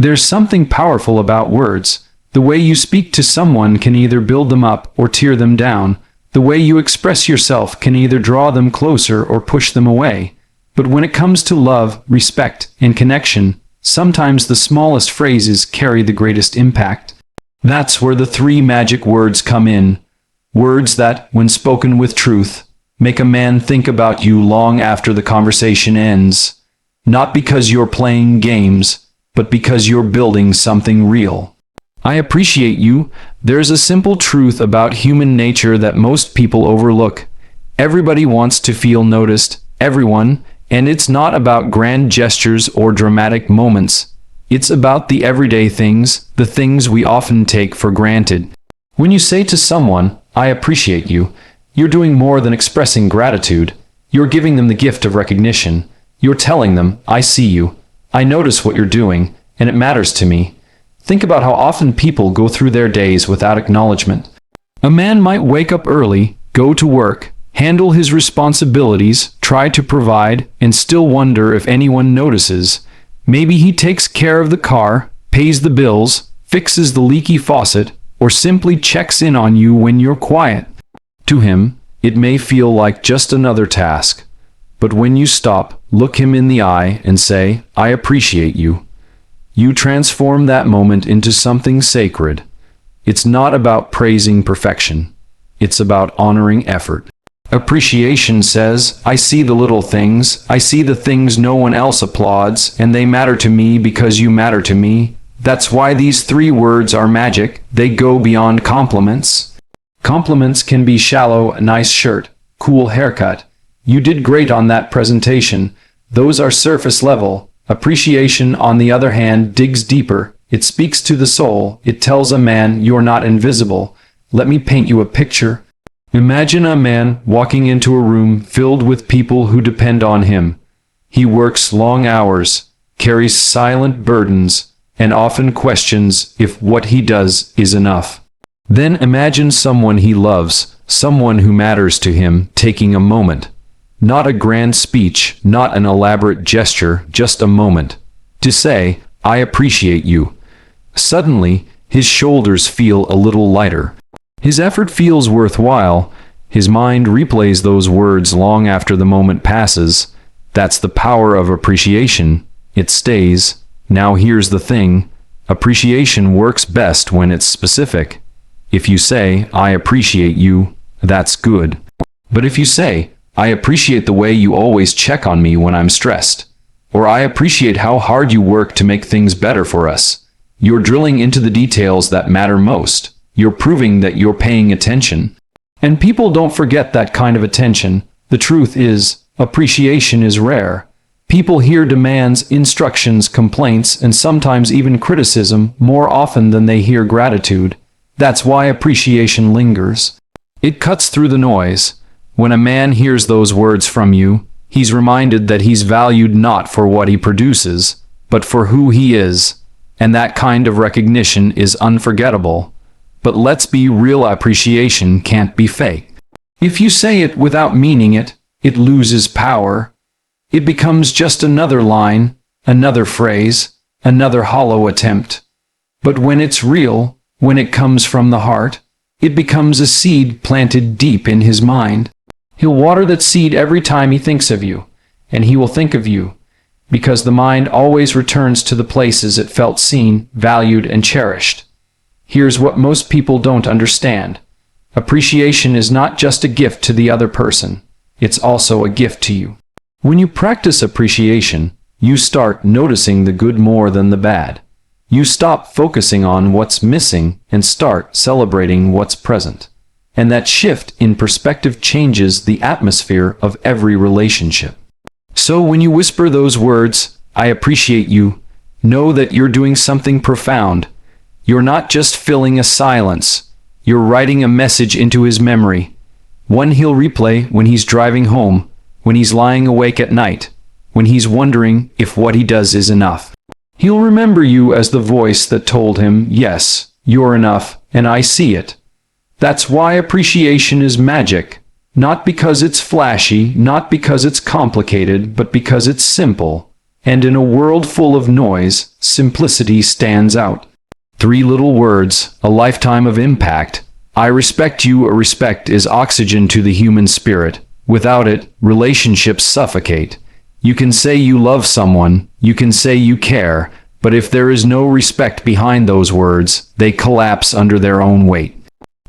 There's something powerful about words. The way you speak to someone can either build them up or tear them down. The way you express yourself can either draw them closer or push them away. But when it comes to love, respect, and connection, sometimes the smallest phrases carry the greatest impact. That's where the three magic words come in. Words that, when spoken with truth, make a man think about you long after the conversation ends. Not because you're playing games, but because you're building something real. I appreciate you. There's a simple truth about human nature that most people overlook. Everybody wants to feel noticed, everyone, and it's not about grand gestures or dramatic moments. It's about the everyday things, the things we often take for granted. When you say to someone, "I appreciate you," you're doing more than expressing gratitude. You're giving them the gift of recognition. You're telling them, "I see you. I notice what you're doing, and it matters to me." Think about how often people go through their days without acknowledgement. A man might wake up early, go to work, handle his responsibilities, try to provide, and still wonder if anyone notices. Maybe he takes care of the car, pays the bills, fixes the leaky faucet, or simply checks in on you when you're quiet. To him, it may feel like just another task. But when you stop, look him in the eye, and say, "I appreciate you," you transform that moment into something sacred. It's not about praising perfection. It's about honoring effort. Appreciation says, "I see the little things, I see the things no one else applauds, and they matter to me because you matter to me." That's why these three words are magic. They go beyond compliments. Compliments can be shallow: "A nice shirt, cool haircut, you did great on that presentation." Those are surface level. Appreciation, on the other hand, digs deeper. It speaks to the soul. It tells a man, "You're not invisible." Let me paint you a picture. Imagine a man walking into a room filled with people who depend on him. He works long hours, carries silent burdens, and often questions if what he does is enough. Then imagine someone he loves, someone who matters to him, taking a moment. Not a grand speech, not an elaborate gesture, just a moment. To say, "I appreciate you." Suddenly, his shoulders feel a little lighter. His effort feels worthwhile. His mind replays those words long after the moment passes. That's the power of appreciation. It stays. Now here's the thing. Appreciation works best when it's specific. If you say, "I appreciate you," that's good. But if you say, "I appreciate the way you always check on me when I'm stressed," or "I appreciate how hard you work to make things better for us," you're drilling into the details that matter most. You're proving that you're paying attention. And people don't forget that kind of attention. The truth is, appreciation is rare. People hear demands, instructions, complaints, and sometimes even criticism more often than they hear gratitude. That's why appreciation lingers. It cuts through the noise. When a man hears those words from you, he's reminded that he's valued not for what he produces, but for who he is. And that kind of recognition is unforgettable. But let's be real, appreciation can't be fake. If you say it without meaning it, it loses power. It becomes just another line, another phrase, another hollow attempt. But when it's real, when it comes from the heart, it becomes a seed planted deep in his mind. He'll water that seed every time he thinks of you, and he will think of you, because the mind always returns to the places it felt seen, valued, and cherished. Here's what most people don't understand. Appreciation is not just a gift to the other person. It's also a gift to you. When you practice appreciation, you start noticing the good more than the bad. You stop focusing on what's missing and start celebrating what's present. And that shift in perspective changes the atmosphere of every relationship. So when you whisper those words, "I appreciate you," know that you're doing something profound. You're not just filling a silence. You're writing a message into his memory. One he'll replay when he's driving home, when he's lying awake at night, when he's wondering if what he does is enough. He'll remember you as the voice that told him, "Yes, you're enough, and I see it." That's why appreciation is magic. Not because it's flashy, not because it's complicated, but because it's simple. And in a world full of noise, simplicity stands out. 3 little words, a lifetime of impact. I respect you. A respect is oxygen to the human spirit. Without it, relationships suffocate. You can say you love someone, you can say you care, but if there is no respect behind those words, they collapse under their own weight.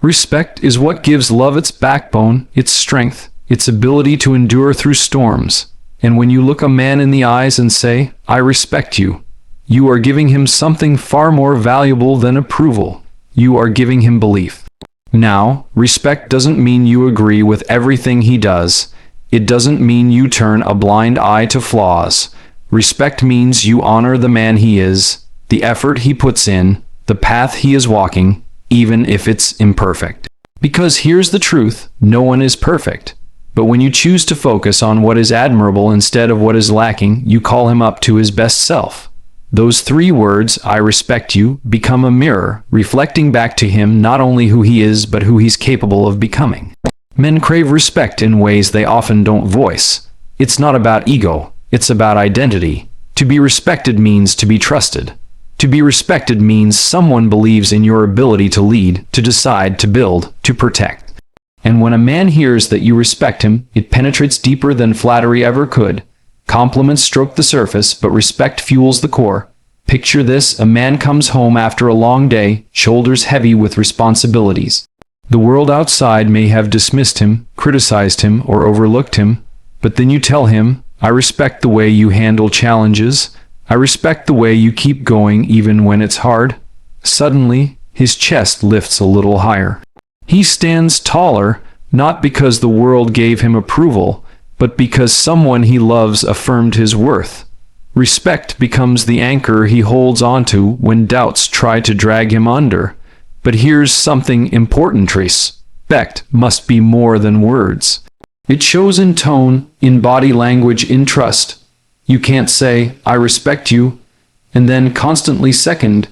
Respect is what gives love its backbone, its strength, its ability to endure through storms. And when you look a man in the eyes and say, I respect you, you are giving him something far more valuable than approval. You are giving him belief. Now, respect doesn't mean you agree with everything he does. It doesn't mean you turn a blind eye to flaws. Respect means you honor the man he is, the effort he puts in, the path he is walking, even if it's imperfect. Because here's the truth, no one is perfect. But when you choose to focus on what is admirable instead of what is lacking, you call him up to his best self. Those 3 words, I respect you, become a mirror, reflecting back to him not only who he is, but who he's capable of becoming. Men crave respect in ways they often don't voice. It's not about ego, it's about identity. To be respected means to be trusted. To be respected means someone believes in your ability to lead, to decide, to build, to protect. And when a man hears that you respect him, it penetrates deeper than flattery ever could. Compliments stroke the surface, but respect fuels the core. Picture this, a man comes home after a long day, shoulders heavy with responsibilities. The world outside may have dismissed him, criticized him, or overlooked him, but then you tell him, I respect the way you handle challenges. I respect the way you keep going even when it's hard. Suddenly, his chest lifts a little higher. He stands taller, not because the world gave him approval, but because someone he loves affirmed his worth. Respect becomes the anchor he holds onto when doubts try to drag him under. But here's something important, respect must be more than words. It shows in tone, in body language, in trust. You can't say, I respect you, and then constantly second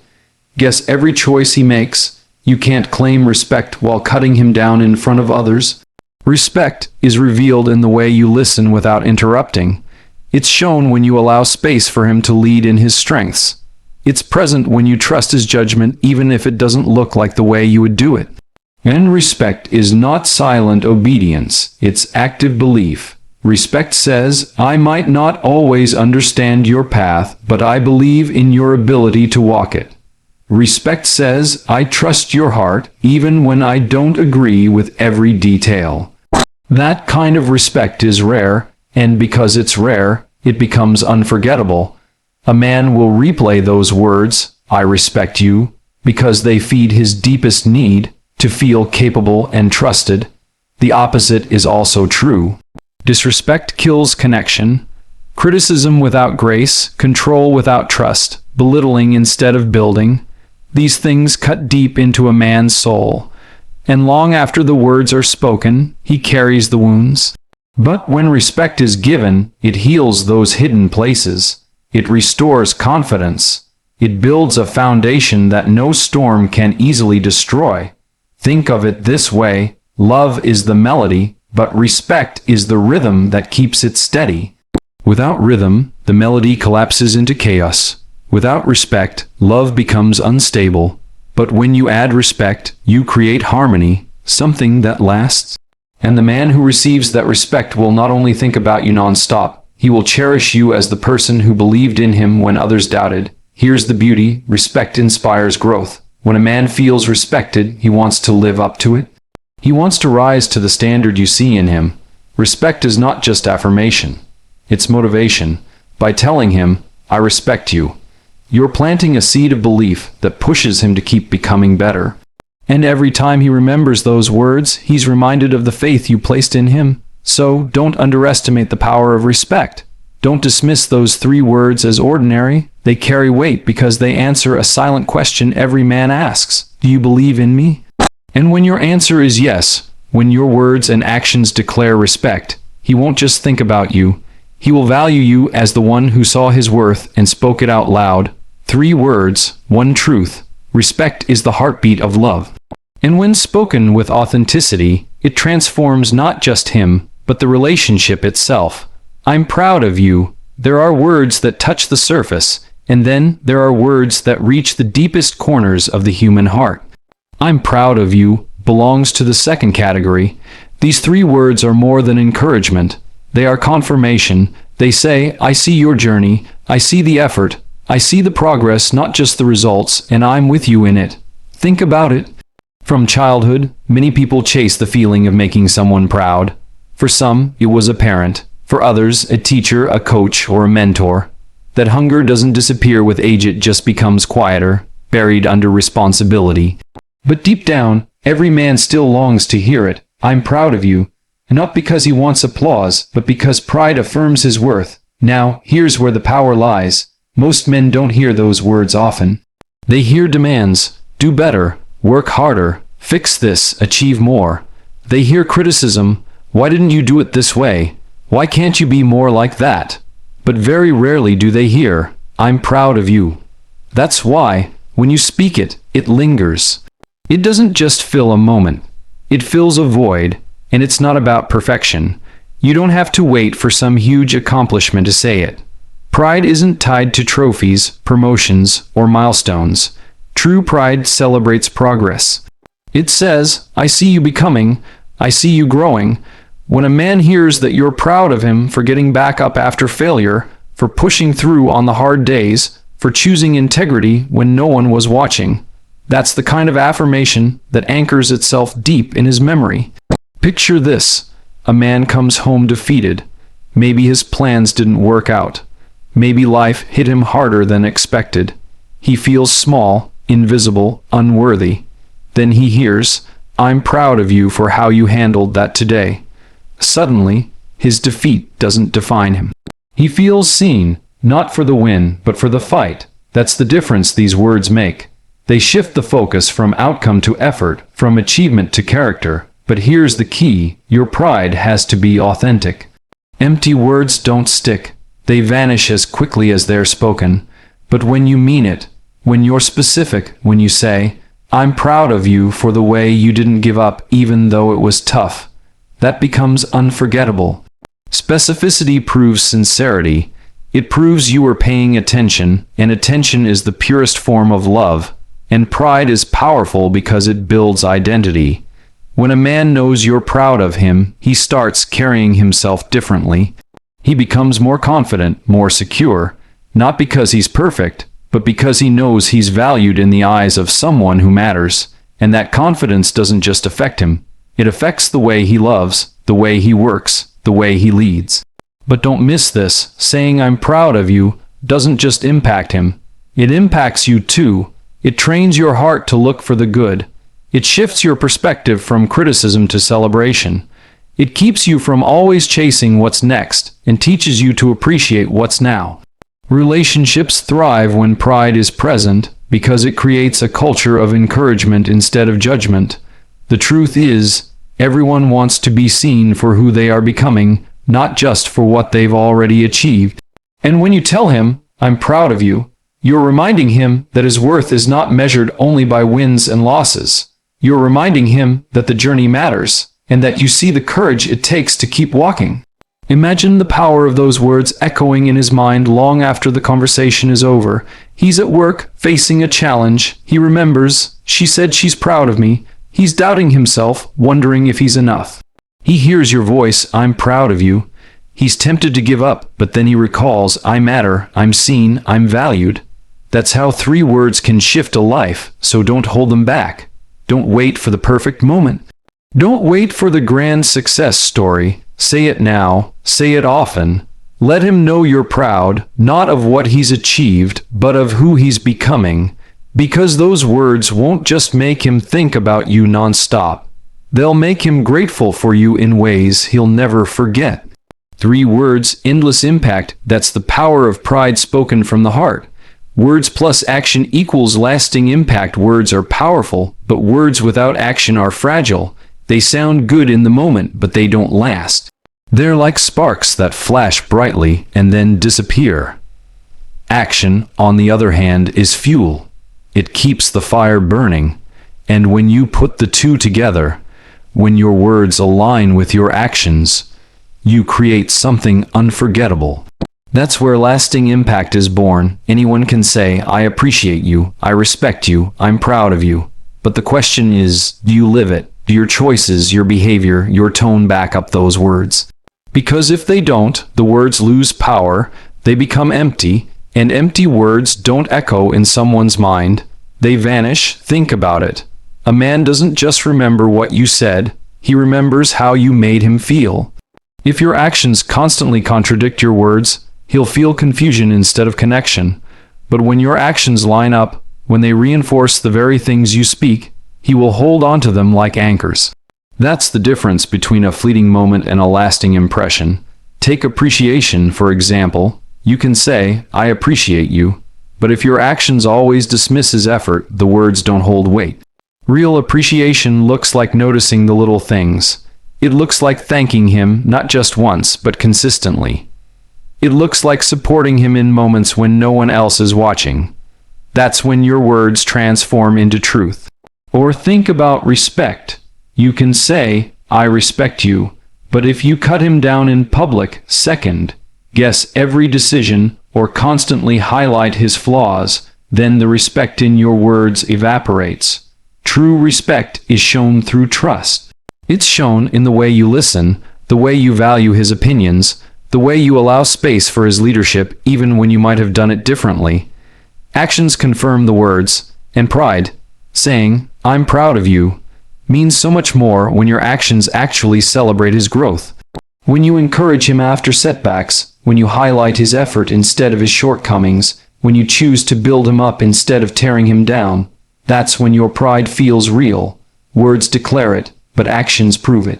guess every choice he makes. You can't claim respect while cutting him down in front of others. Respect is revealed in the way you listen without interrupting. It's shown when you allow space for him to lead in his strengths. It's present when you trust his judgment even if it doesn't look like the way you would do it. And respect is not silent obedience, it's active belief. Respect says, I might not always understand your path, but I believe in your ability to walk it. Respect says, I trust your heart, even when I don't agree with every detail. That kind of respect is rare, and because it's rare, it becomes unforgettable. A man will replay those words, I respect you, because they feed his deepest need to feel capable and trusted. The opposite is also true. Disrespect kills connection. Criticism without grace, control without trust, belittling instead of building. These things cut deep into a man's soul, and long after the words are spoken, he carries the wounds. But when respect is given, it heals those hidden places. It restores confidence. It builds a foundation that no storm can easily destroy. Think of it this way, love is the melody, but respect is the rhythm that keeps it steady. Without rhythm, the melody collapses into chaos. Without respect, love becomes unstable. But when you add respect, you create harmony, something that lasts. And the man who receives that respect will not only think about you nonstop, he will cherish you as the person who believed in him when others doubted. Here's the beauty, respect inspires growth. When a man feels respected, he wants to live up to it. He wants to rise to the standard you see in him. Respect is not just affirmation. It's motivation. By telling him, I respect you, you're planting a seed of belief that pushes him to keep becoming better. And every time he remembers those words, he's reminded of the faith you placed in him. So don't underestimate the power of respect. Don't dismiss those 3 words as ordinary. They carry weight because they answer a silent question every man asks. Do you believe in me? And when your answer is yes, when your words and actions declare respect, he won't just think about you. He will value you as the one who saw his worth and spoke it out loud. 3 words, 1 truth. Respect is the heartbeat of love. And when spoken with authenticity, it transforms not just him, but the relationship itself. I'm proud of you, There are words that touch the surface, and then there are words that reach the deepest corners of the human heart. "I'm proud of you" belongs to the second category. These three words are more than encouragement. They are confirmation. They say, "I see your journey, I see the effort, I see the progress, not just the results, and I'm with you in it." Think about it. From childhood, many people chase the feeling of making someone proud. For some, it was a parent. For others, a teacher, a coach, or a mentor. That hunger doesn't disappear with age, it just becomes quieter, buried under responsibility. But deep down, every man still longs to hear it. "I'm proud of you." Not because he wants applause, but because pride affirms his worth. Now, here's where the power lies. Most men don't hear those words often. They hear demands: do better, work harder, fix this, achieve more. They hear criticism: why didn't you do it this way? Why can't you be more like that? But very rarely do they hear, "I'm proud of you." That's why, when you speak it, it lingers. It doesn't just fill a moment. It fills a void, and it's not about perfection. You don't have to wait for some huge accomplishment to say it. Pride isn't tied to trophies, promotions, or milestones. True pride celebrates progress. It says, "I see you becoming, I see you growing." When a man hears that you're proud of him for getting back up after failure, for pushing through on the hard days, for choosing integrity when no one was watching, that's the kind of affirmation that anchors itself deep in his memory. Picture this: a man comes home defeated. Maybe his plans didn't work out. Maybe life hit him harder than expected. He feels small, invisible, unworthy. Then he hears, "I'm proud of you for how you handled that today." Suddenly, his defeat doesn't define him. He feels seen, not for the win, but for the fight. That's the difference these words make. They shift the focus from outcome to effort, from achievement to character. But here's the key: your pride has to be authentic. Empty words don't stick. They vanish as quickly as they're spoken. But when you mean it, when you're specific, when you say, "I'm proud of you for the way you didn't give up even though it was tough," that becomes unforgettable. Specificity proves sincerity. It proves you are paying attention, and attention is the purest form of love. And pride is powerful because it builds identity. When a man knows you're proud of him, he starts carrying himself differently. He becomes more confident, more secure, not because he's perfect, but because he knows he's valued in the eyes of someone who matters. And that confidence doesn't just affect him. It affects the way he loves, the way he works, the way he leads. But don't miss this: saying "I'm proud of you" doesn't just impact him. It impacts you too. It trains your heart to look for the good. It shifts your perspective from criticism to celebration. It keeps you from always chasing what's next and teaches you to appreciate what's now. Relationships thrive when pride is present because it creates a culture of encouragement instead of judgment. The truth is, everyone wants to be seen for who they are becoming, not just for what they've already achieved. And when you tell him, "I'm proud of you," you're reminding him that his worth is not measured only by wins and losses. You're reminding him that the journey matters, and that you see the courage it takes to keep walking. Imagine the power of those words echoing in his mind long after the conversation is over. He's at work, facing a challenge. He remembers, "She said she's proud of me." He's doubting himself, wondering if he's enough. He hears your voice, "I'm proud of you." He's tempted to give up, but then he recalls, "I matter, I'm seen, I'm valued." That's how three words can shift a life, so don't hold them back. Don't wait for the perfect moment. Don't wait for the grand success story. Say it now, say it often. Let him know you're proud, not of what he's achieved, but of who he's becoming. Because those words won't just make him think about you nonstop. They'll make him grateful for you in ways he'll never forget. Three words, endless impact. That's the power of pride spoken from the heart. Words plus action equals lasting impact. Words are powerful, but words without action are fragile. They sound good in the moment, but they don't last. They're like sparks that flash brightly and then disappear. Action, on the other hand, is fuel. It keeps the fire burning. And when you put the two together, when your words align with your actions, you create something unforgettable. That's where lasting impact is born. Anyone can say, I appreciate you, I respect you, I'm proud of you. But the question is, do you live it? Do your choices, your behavior, your tone back up those words? Because if they don't, the words lose power, they become empty, and empty words don't echo in someone's mind. They vanish. Think about it. A man doesn't just remember what you said, he remembers how you made him feel. If your actions constantly contradict your words, he'll feel confusion instead of connection. But when your actions line up, when they reinforce the very things you speak, he will hold on to them like anchors. That's the difference between a fleeting moment and a lasting impression. Take appreciation, for example. You can say, I appreciate you, but if your actions always dismiss his effort, the words don't hold weight. Real appreciation looks like noticing the little things. It looks like thanking him, not just once, but consistently. It looks like supporting him in moments when no one else is watching. That's when your words transform into truth. Or think about respect. You can say, I respect you, but if you cut him down in public, second, guess every decision, or constantly highlight his flaws, then the respect in your words evaporates. True respect is shown through trust. It's shown in the way you listen, the way you value his opinions, the way you allow space for his leadership even when you might have done it differently. Actions confirm the words, and pride, saying, I'm proud of you, means so much more when your actions actually celebrate his growth. When you encourage him after setbacks, when you highlight his effort instead of his shortcomings, when you choose to build him up instead of tearing him down, that's when your pride feels real. Words declare it, but actions prove it.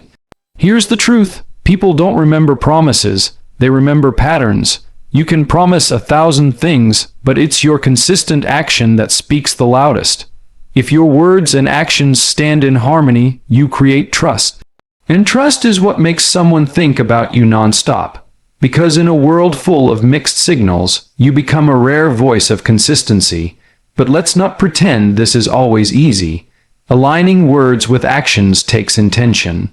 Here's the truth. People don't remember promises, they remember patterns. You can promise 1,000 things, but it's your consistent action that speaks the loudest. If your words and actions stand in harmony, you create trust. And trust is what makes someone think about you nonstop. Because in a world full of mixed signals, you become a rare voice of consistency. But let's not pretend this is always easy. Aligning words with actions takes intention.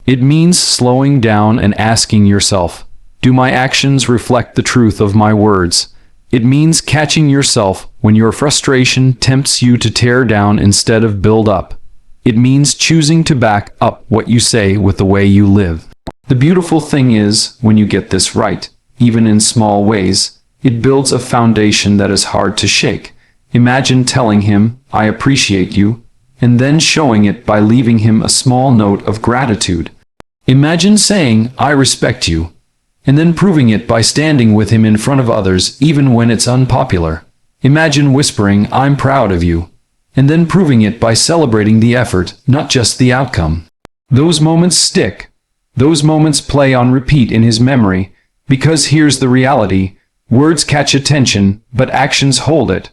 It means slowing down and asking yourself, do my actions reflect the truth of my words? It means catching yourself when your frustration tempts you to tear down instead of build up. It means choosing to back up what you say with the way you live. The beautiful thing is, when you get this right, even in small ways, it builds a foundation that is hard to shake. Imagine telling him, I appreciate you, and then showing it by leaving him a small note of gratitude. Imagine saying, I respect you, and then proving it by standing with him in front of others even when it's unpopular. Imagine whispering, I'm proud of you, and then proving it by celebrating the effort, not just the outcome. Those moments stick. Those moments play on repeat in his memory, because here's the reality. Words catch attention, but actions hold it.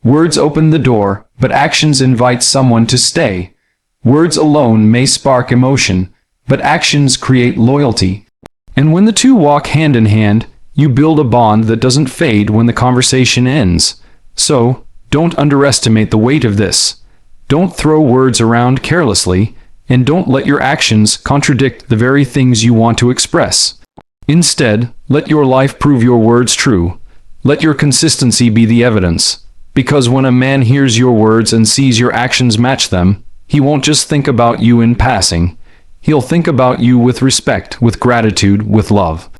Words open the door, but actions invite someone to stay. Words alone may spark emotion, but actions create loyalty. And when the two walk hand in hand, you build a bond that doesn't fade when the conversation ends. So, don't underestimate the weight of this. Don't throw words around carelessly, and don't let your actions contradict the very things you want to express. Instead, let your life prove your words true. Let your consistency be the evidence. Because when a man hears your words and sees your actions match them, he won't just think about you in passing. He'll think about you with respect, with gratitude, with love.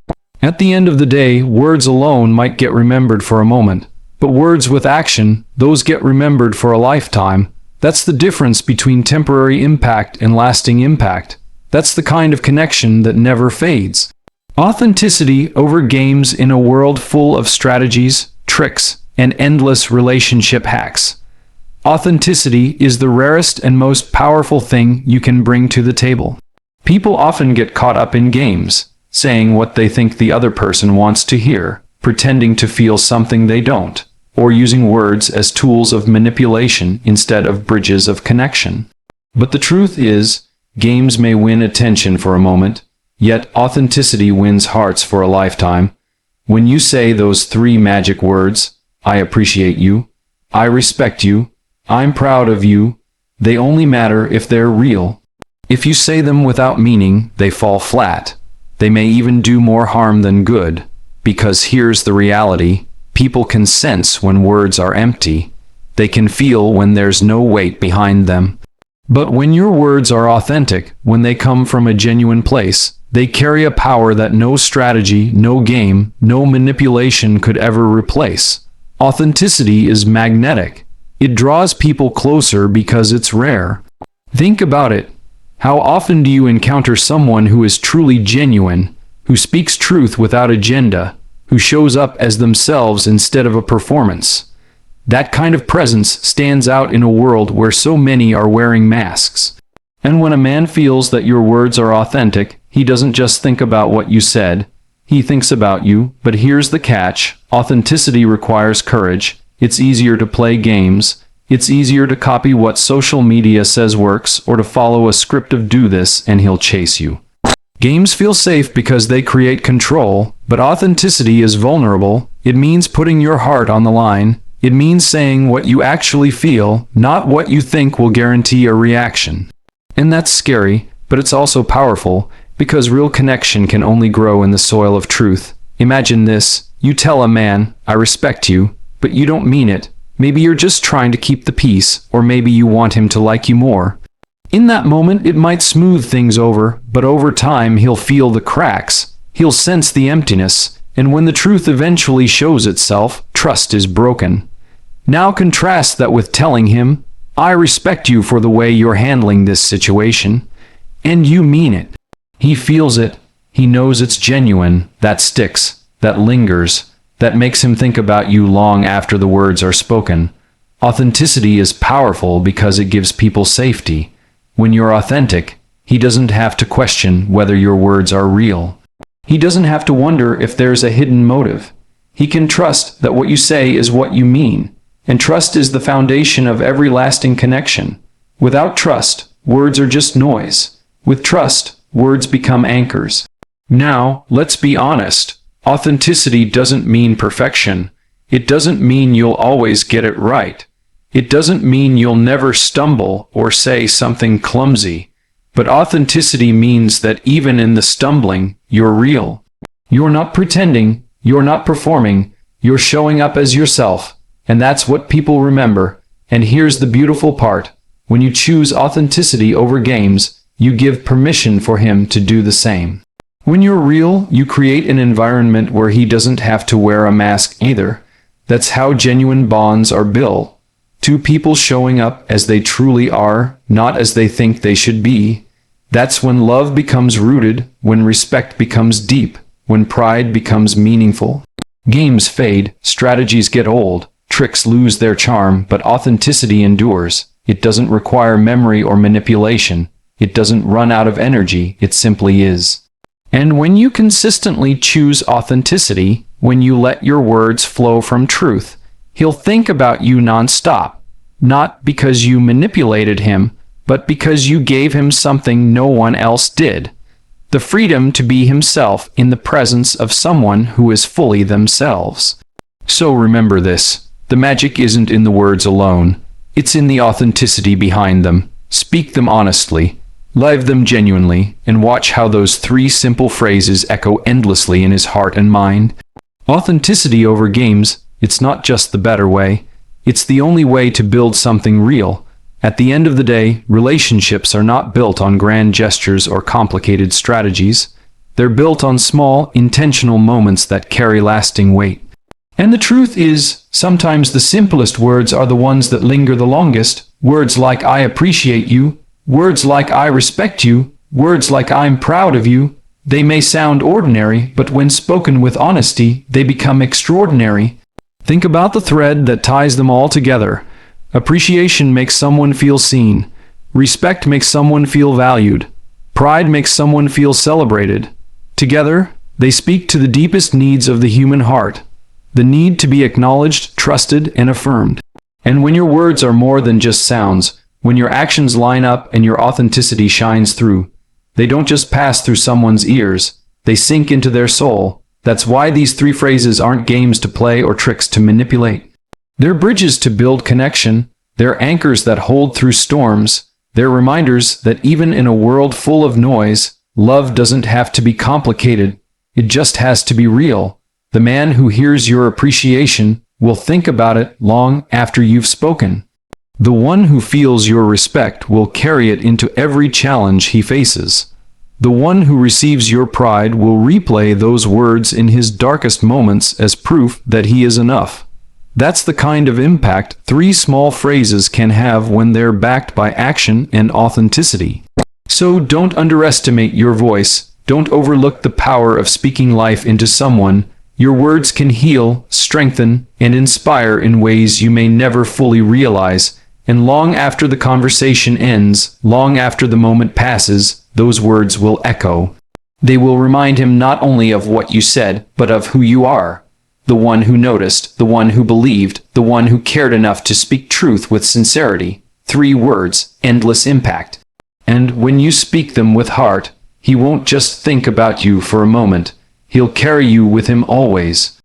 At the end of the day, words alone might get remembered for a moment, but words with action, those get remembered for a lifetime. That's the difference between temporary impact and lasting impact. That's the kind of connection that never fades. Authenticity over games in a world full of strategies, tricks, and endless relationship hacks. Authenticity is the rarest and most powerful thing you can bring to the table. People often get caught up in games, saying what they think the other person wants to hear, pretending to feel something they don't, or using words as tools of manipulation instead of bridges of connection. But the truth is, games may win attention for a moment, yet authenticity wins hearts for a lifetime. When you say those three magic words, I appreciate you, I respect you, I'm proud of you, they only matter if they're real. If you say them without meaning, they fall flat. They may even do more harm than good. Because here's the reality: people can sense when words are empty. They can feel when there's no weight behind them. But when your words are authentic, when they come from a genuine place, they carry a power that no strategy, no game, no manipulation could ever replace. Authenticity is magnetic. It draws people closer because it's rare. Think about it. How often do you encounter someone who is truly genuine, who speaks truth without agenda, who shows up as themselves instead of a performance? That kind of presence stands out in a world where so many are wearing masks. And when a man feels that your words are authentic, he doesn't just think about what you said, he thinks about you. But here's the catch: authenticity requires courage. It's easier to play games. It's easier to copy what social media says works, or to follow a script of do this and he'll chase you. Games feel safe because they create control, but authenticity is vulnerable. It means putting your heart on the line. It means saying what you actually feel, not what you think will guarantee a reaction. And that's scary, but it's also powerful, because real connection can only grow in the soil of truth. Imagine this: you tell a man, "I respect you," but you don't mean it. Maybe you're just trying to keep the peace, or maybe you want him to like you more. In that moment, it might smooth things over, but over time he'll feel the cracks. He'll sense the emptiness, and when the truth eventually shows itself, trust is broken. Now contrast that with telling him, "I respect you for the way you're handling this situation," and you mean it. He feels it. He knows it's genuine. That sticks. That lingers. That makes him think about you long after the words are spoken. Authenticity is powerful because it gives people safety. When you're authentic, he doesn't have to question whether your words are real. He doesn't have to wonder if there's a hidden motive. He can trust that what you say is what you mean. And trust is the foundation of every lasting connection. Without trust, words are just noise. With trust, words become anchors. Now, let's be honest. Authenticity doesn't mean perfection. It doesn't mean you'll always get it right. It doesn't mean you'll never stumble or say something clumsy. But authenticity means that even in the stumbling, you're real. You're not pretending. You're not performing. You're showing up as yourself. And that's what people remember. And here's the beautiful part: when you choose authenticity over games, you give permission for him to do the same. When you're real, you create an environment where he doesn't have to wear a mask either. That's how genuine bonds are built. Two people showing up as they truly are, not as they think they should be. That's when love becomes rooted, when respect becomes deep, when pride becomes meaningful. Games fade, strategies get old, tricks lose their charm, but authenticity endures. It doesn't require memory or manipulation. It doesn't run out of energy. It simply is. And when you consistently choose authenticity, when you let your words flow from truth, he'll think about you nonstop. Not because you manipulated him, but because you gave him something no one else did. The freedom to be himself in the presence of someone who is fully themselves. So remember this: the magic isn't in the words alone. It's in the authenticity behind them. Speak them honestly, live them genuinely, and watch how those three simple phrases echo endlessly in his heart and mind. Authenticity over games. It's not just the better way. It's the only way to build something real. At the end of the day, relationships are not built on grand gestures or complicated strategies. They're built on small, intentional moments that carry lasting weight. And the truth is, sometimes the simplest words are the ones that linger the longest. Words like "I appreciate you," words like "I respect you," words like "I'm proud of you." They may sound ordinary, but when spoken with honesty, they become extraordinary. Think about the thread that ties them all together. Appreciation makes someone feel seen. Respect makes someone feel valued. Pride makes someone feel celebrated. Together, they speak to the deepest needs of the human heart. The need to be acknowledged, trusted, and affirmed. And when your words are more than just sounds, when your actions line up and your authenticity shines through, they don't just pass through someone's ears, they sink into their soul. That's why these three phrases aren't games to play or tricks to manipulate. They're bridges to build connection. They're anchors that hold through storms. They're reminders that even in a world full of noise, love doesn't have to be complicated. It just has to be real. The man who hears your appreciation will think about it long after you've spoken. The one who feels your respect will carry it into every challenge he faces. The one who receives your pride will replay those words in his darkest moments as proof that he is enough. That's the kind of impact 3 small phrases can have when they're backed by action and authenticity. So don't underestimate your voice. Don't overlook the power of speaking life into someone. Your words can heal, strengthen, and inspire in ways you may never fully realize. And long after the conversation ends, long after the moment passes, those words will echo. They will remind him not only of what you said, but of who you are. The one who noticed, the one who believed, the one who cared enough to speak truth with sincerity. 3 words, endless impact. And when you speak them with heart, he won't just think about you for a moment. He'll carry you with him always.